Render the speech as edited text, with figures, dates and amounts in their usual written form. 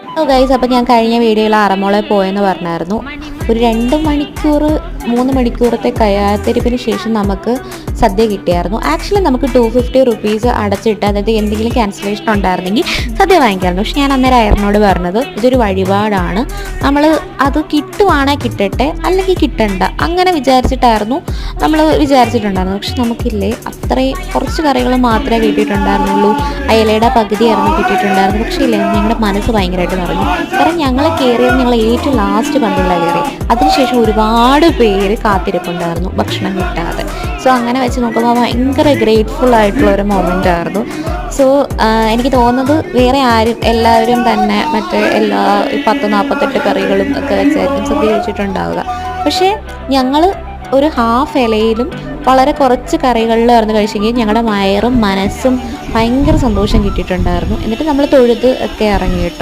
Hello guys, അപ്പോൾ ഞാൻ കഴിഞ്ഞ വീഡിയോയിൽ ആറന്മുള പോയെന്ന് പറഞ്ഞായിരുന്നു. ഒരു 2 മണിക്കൂർ 3 മണിക്കൂറത്തെ കയ്യാത്തിരിപ്പിന് ശേഷം നമുക്ക് സദ്യ കിട്ടിയായിരുന്നു. ആക്ച്വലി നമുക്ക് 250 റുപ്പീസ് അടച്ചിട്ട്, അതായത് എന്തെങ്കിലും ക്യാൻസലേഷൻ ഉണ്ടായിരുന്നെങ്കിൽ സദ്യ വാങ്ങിക്കാമായിരുന്നു. പക്ഷെ ഞാൻ അന്നേരം അയറിനോട് പറഞ്ഞത് ഇതൊരു വഴിപാടാണ്, നമ്മൾ അത് കിട്ടുവാണെങ്കിൽ കിട്ടട്ടെ, അല്ലെങ്കിൽ കിട്ടണ്ട, അങ്ങനെ വിചാരിച്ചിട്ടായിരുന്നു നമ്മൾ വിചാരിച്ചിട്ടുണ്ടായിരുന്നു. പക്ഷെ നമുക്കില്ലേ, അത്രയും കുറച്ച് കറികൾ മാത്രമേ കിട്ടിയിട്ടുണ്ടായിരുന്നുള്ളൂ. അയലയുടെ പകുതിയായിരുന്നു കിട്ടിയിട്ടുണ്ടായിരുന്നു. പക്ഷേ ഇല്ലേ, ഞങ്ങളുടെ മനസ്സ് ഭയങ്കരമായിട്ട് നിറഞ്ഞു. കാരണം ഞങ്ങൾ കയറിയത് ഞങ്ങൾ ഏറ്റവും ലാസ്റ്റ് പന്തിലാണ് കയറി. അതിനുശേഷം ഒരുപാട് പേര് കാത്തിരിപ്പുണ്ടായിരുന്നു ഭക്ഷണം കിട്ടാതെ. സോ അങ്ങനെ വെച്ച് നോക്കുമ്പോൾ ഭയങ്കര ഗ്രേറ്റ്ഫുൾ ആയിട്ടുള്ള ഒരു മൊമെൻ്റ് ആയിരുന്നു. സോ എനിക്ക് തോന്നുന്നത് വേറെ ആരും, എല്ലാവരും തന്നെ മറ്റേ എല്ലാ 10-48 കറികളും ഒക്കെ വെച്ചായിരിക്കും സദ്യ കഴിച്ചിട്ടുണ്ടാവുക. പക്ഷേ ഞങ്ങൾ ഒരു ഹാഫ് ഇലയിലും വളരെ കുറച്ച് കറികളിലായിരുന്നു കഴിച്ചെങ്കിൽ ഞങ്ങളുടെ വയറും മനസ്സും ഭയങ്കര സന്തോഷം കിട്ടിയിട്ടുണ്ടായിരുന്നു. എന്നിട്ട് നമ്മൾ തൊഴുത് ഒക്കെ ഇറങ്ങി കേട്ടോ.